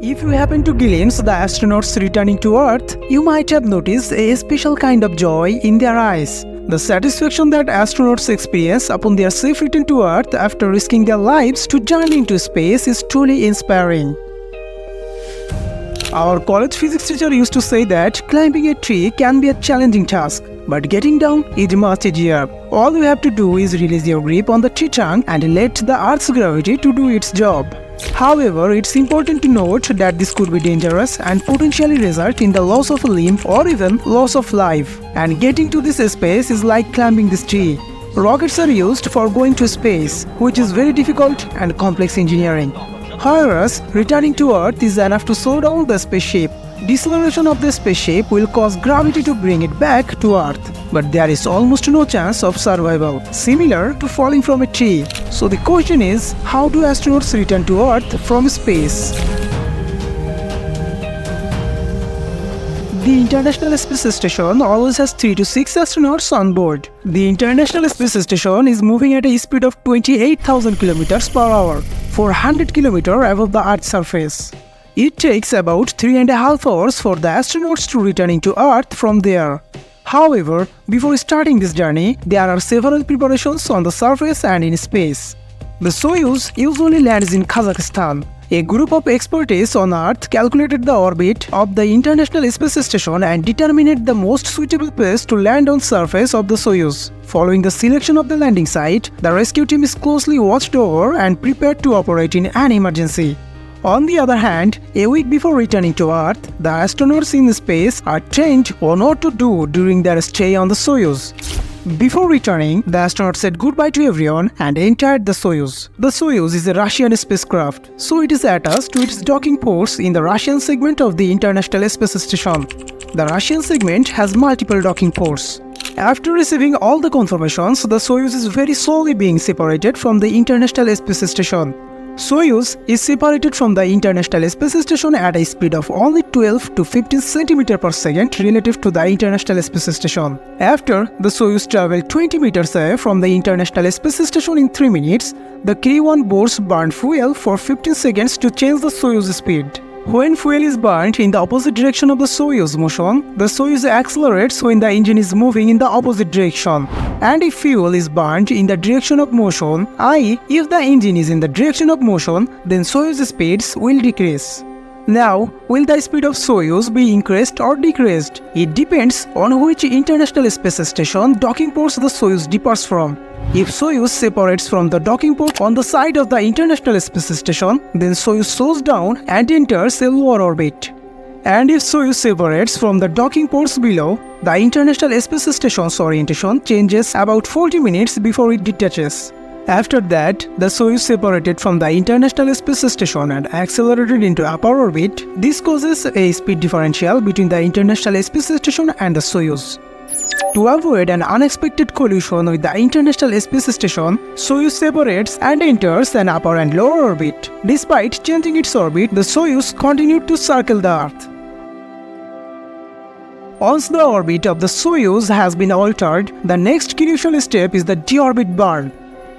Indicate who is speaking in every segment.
Speaker 1: If you happen to glimpse the astronauts returning to Earth, you might have noticed a special kind of joy in their eyes. The satisfaction that astronauts experience upon their safe return to Earth after risking their lives to journey into space is truly inspiring. Our college physics teacher used to say that climbing a tree can be a challenging task, but getting down is much easier. All you have to do is release your grip on the tree trunk and let the Earth's gravity to do its job. However, it's important to note that this could be dangerous and potentially result in the loss of a limb or even loss of life. And getting to this space is like climbing this tree. Rockets are used for going to space, which is very difficult and complex engineering. However, returning to Earth is enough to slow down the spaceship. Deceleration of the spaceship will cause gravity to bring it back to Earth, but there is almost no chance of survival, similar to falling from a tree. So the question is, how do astronauts return to Earth from space? The International Space Station always has 3 to 6 astronauts on board. The International Space Station is moving at a speed of 28,000 km per hour, 400 km above the Earth's surface. It takes about 3.5 hours for the astronauts to returning to Earth from there. However, before starting this journey, there are several preparations on the surface and in space. The Soyuz usually lands in Kazakhstan. A group of experts on Earth calculated the orbit of the International Space Station and determined the most suitable place to land on surface of the Soyuz. Following the selection of the landing site, the rescue team is closely watched over and prepared to operate in an emergency. On the other hand, a week before returning to Earth, the astronauts in space are trained on what to do during their stay on the Soyuz. Before returning, the astronauts said goodbye to everyone and entered the Soyuz. The Soyuz is a Russian spacecraft, so it is attached to its docking ports in the Russian segment of the International Space Station. The Russian segment has multiple docking ports. After receiving all the confirmations, the Soyuz is very slowly being separated from the International Space Station. Soyuz is separated from the International Space Station at a speed of only 12 to 15 cm per second relative to the International Space Station. After the Soyuz traveled 20 meters away from the International Space Station in 3 minutes, the crew on board burned fuel for 15 seconds to change the Soyuz speed. When fuel is burnt in the opposite direction of the Soyuz motion, the Soyuz accelerates when the engine is moving in the opposite direction. And if fuel is burnt in the direction of motion, i.e., if the engine is in the direction of motion, then Soyuz speeds will decrease. Now, will the speed of Soyuz be increased or decreased? It depends on which International Space Station docking ports the Soyuz departs from. If Soyuz separates from the docking port on the side of the International Space Station, then Soyuz slows down and enters a lower orbit. And if Soyuz separates from the docking ports below, the International Space Station's orientation changes about 40 minutes before it detaches. After that, the Soyuz separated from the International Space Station and accelerated into upper orbit. This causes a speed differential between the International Space Station and the Soyuz. To avoid an unexpected collision with the International Space Station, Soyuz separates and enters an upper and lower orbit. Despite changing its orbit, the Soyuz continued to circle the Earth. Once the orbit of the Soyuz has been altered, the next crucial step is the deorbit burn.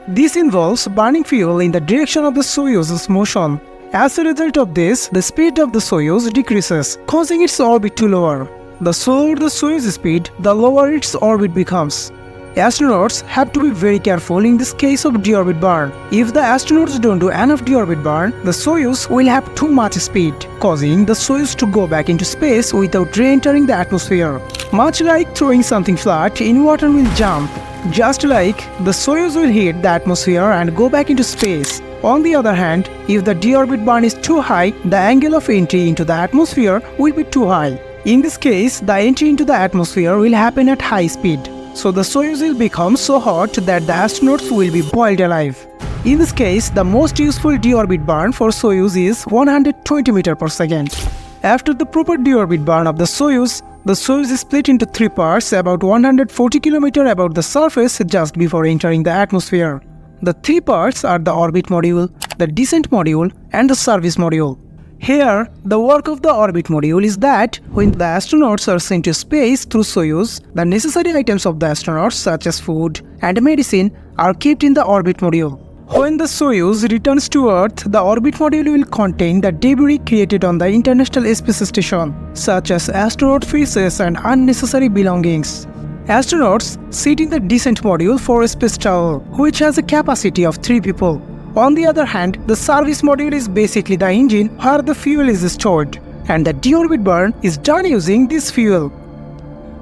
Speaker 1: This involves burning fuel in the direction of the Soyuz's motion. As a result of this, the speed of the Soyuz decreases, causing its orbit to lower. The slower the Soyuz speed, the lower its orbit becomes. Astronauts have to be very careful in this case of deorbit burn. If the astronauts don't do enough deorbit burn, the Soyuz will have too much speed, causing the Soyuz to go back into space without re-entering the atmosphere. Much like throwing something flat in water will jump. Just like the Soyuz will hit the atmosphere and go back into space. On the other hand, if the deorbit burn is too high, the angle of entry into the atmosphere will be too high. In this case, the entry into the atmosphere will happen at high speed. So the Soyuz will become so hot that the astronauts will be boiled alive. In this case, the most useful deorbit burn for Soyuz is 120 meters per second. After the proper deorbit burn of the Soyuz is split into 3 parts about 140 km above the surface just before entering the atmosphere. The 3 parts are the orbit module, the descent module, and the service module. Here, the work of the orbit module is that when the astronauts are sent to space through Soyuz, the necessary items of the astronauts such as food and medicine are kept in the orbit module. When the Soyuz returns to Earth, the orbit module will contain the debris created on the International Space Station, such as astronaut faces and unnecessary belongings. Astronauts sit in the descent module for a space travel, which has a capacity of 3 people. On the other hand, the service module is basically the engine where the fuel is stored, and the deorbit burn is done using this fuel.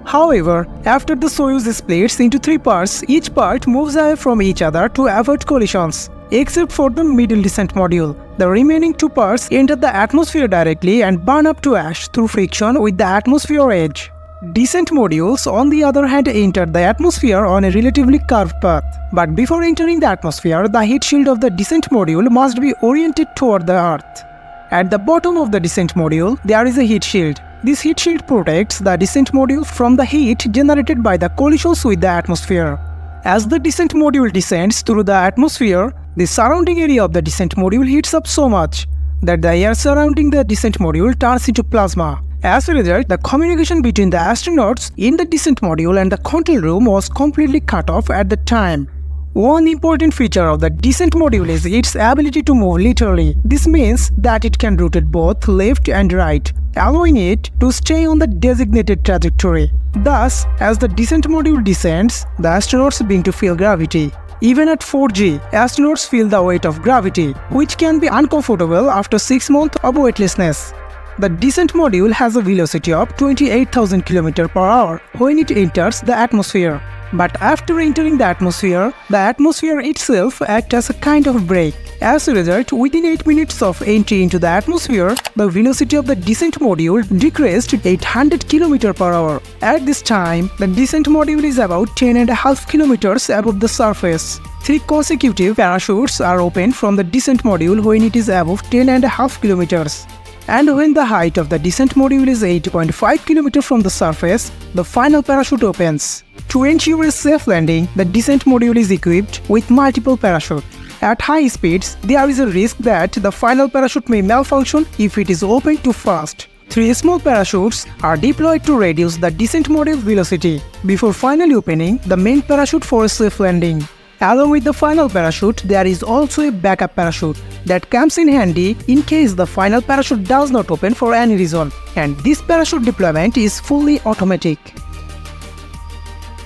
Speaker 1: However, after the Soyuz splits into 3 parts, each part moves away from each other to avoid collisions. Except for the middle descent module, the remaining 2 parts enter the atmosphere directly and burn up to ash through friction with the atmosphere edge. Descent modules, on the other hand, enter the atmosphere on a relatively curved path. But before entering the atmosphere, the heat shield of the descent module must be oriented toward the Earth. At the bottom of the descent module, there is a heat shield. This heat shield protects the descent module from the heat generated by the collisions with the atmosphere. As the descent module descends through the atmosphere, the surrounding area of the descent module heats up so much that the air surrounding the descent module turns into plasma. As a result, the communication between the astronauts in the descent module and the control room was completely cut off at the time. One important feature of the descent module is its ability to move laterally. This means that it can rotate both left and right, allowing it to stay on the designated trajectory. Thus, as the descent module descends, the astronauts begin to feel gravity. Even at 4G, astronauts feel the weight of gravity, which can be uncomfortable after 6 months of weightlessness. The descent module has a velocity of 28,000 km per hour when it enters the atmosphere. But after entering the atmosphere itself acts as a kind of brake. As a result, within 8 minutes of entry into the atmosphere, the velocity of the descent module decreased to 800 km per hour. At this time, the descent module is about 10.5 km above the surface. 3 consecutive parachutes are opened from the descent module when it is above 10.5 km. And when the height of the descent module is 8.5 km from the surface, the final parachute opens. To ensure a safe landing, the descent module is equipped with multiple parachutes. At high speeds, there is a risk that the final parachute may malfunction if it is opened too fast. 3 small parachutes are deployed to reduce the descent module velocity before finally opening the main parachute for a safe landing. Along with the final parachute, there is also a backup parachute that comes in handy in case the final parachute does not open for any reason, and this parachute deployment is fully automatic.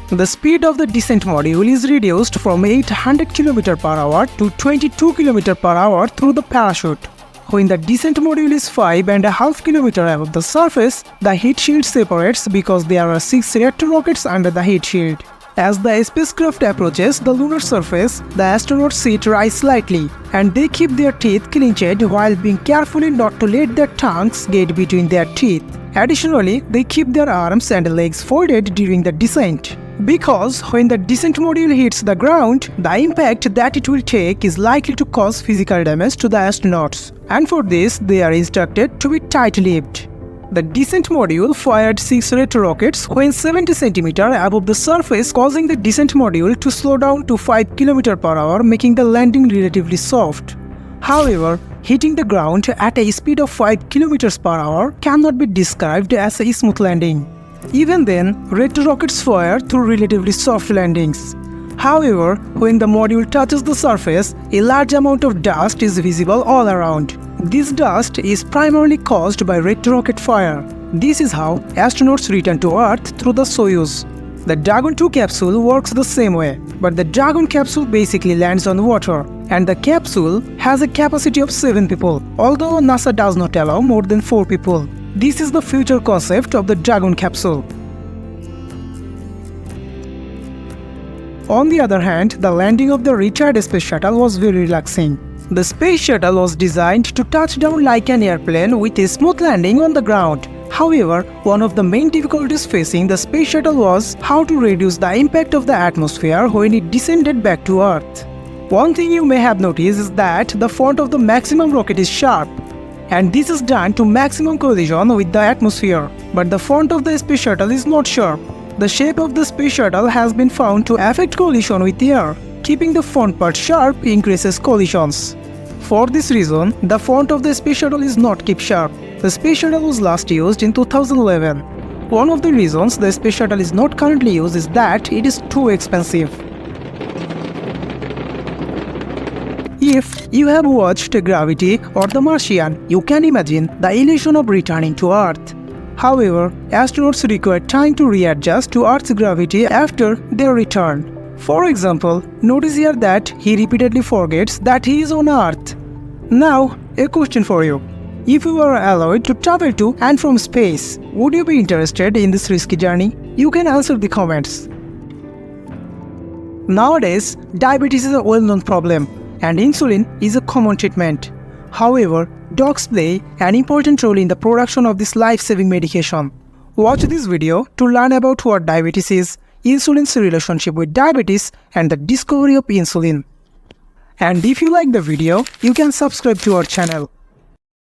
Speaker 1: The speed of the descent module is reduced from 800 km per hour to 22 km per hour through the parachute. When the descent module is 5.5 km above the surface, the heat shield separates because there are 6 reactor rockets under the heat shield. As the spacecraft approaches the lunar surface, the astronauts sit rise slightly, and they keep their teeth clenched while being careful not to let their tongues get between their teeth. Additionally, they keep their arms and legs folded during the descent, because when the descent module hits the ground, the impact that it will take is likely to cause physical damage to the astronauts, and for this they are instructed to be tight-lipped. The descent module fired 6 reactor rockets when 70 cm above the surface, causing the descent module to slow down to 5 km per hour, making the landing relatively soft. However, hitting the ground at a speed of 5 km per hour cannot be described as a smooth landing. Even then, reactor rockets fire through relatively soft landings. However, when the module touches the surface, a large amount of dust is visible all around. This dust is primarily caused by reactor rocket fire. This is how astronauts return to Earth through the Soyuz. The Dragon 2 capsule works the same way, but the Dragon capsule basically lands on water, and the capsule has a capacity of 7 people, although NASA does not allow more than 4 people. This is the future concept of the Dragon capsule. On the other hand, the landing of the retired space shuttle was very relaxing. The space shuttle was designed to touch down like an airplane with a smooth landing on the ground. However, one of the main difficulties facing the space shuttle was how to reduce the impact of the atmosphere when it descended back to Earth. One thing you may have noticed is that the front of the maximum rocket is sharp, and this is done to maximum collision with the atmosphere. But the front of the space shuttle is not sharp. The shape of the space shuttle has been found to affect collision with air. Keeping the front part sharp increases collisions. For this reason, the front of the space shuttle is not kept sharp. The space shuttle was last used in 2011. One of the reasons the space shuttle is not currently used is that it is too expensive. If you have watched Gravity or The Martian, you can imagine the illusion of returning to Earth. However, astronauts require time to readjust to Earth's gravity after their return. For example, notice here that he repeatedly forgets that he is on Earth. Now, a question for you. If you were allowed to travel to and from space, would you be interested in this risky journey? You can answer the comments. Nowadays, diabetes is a well-known problem and insulin is a common treatment. However, dogs play an important role in the production of this life-saving medication. Watch this video to learn about what diabetes is, insulin's relationship with diabetes, and the discovery of insulin. And if you like the video, you can subscribe to our channel.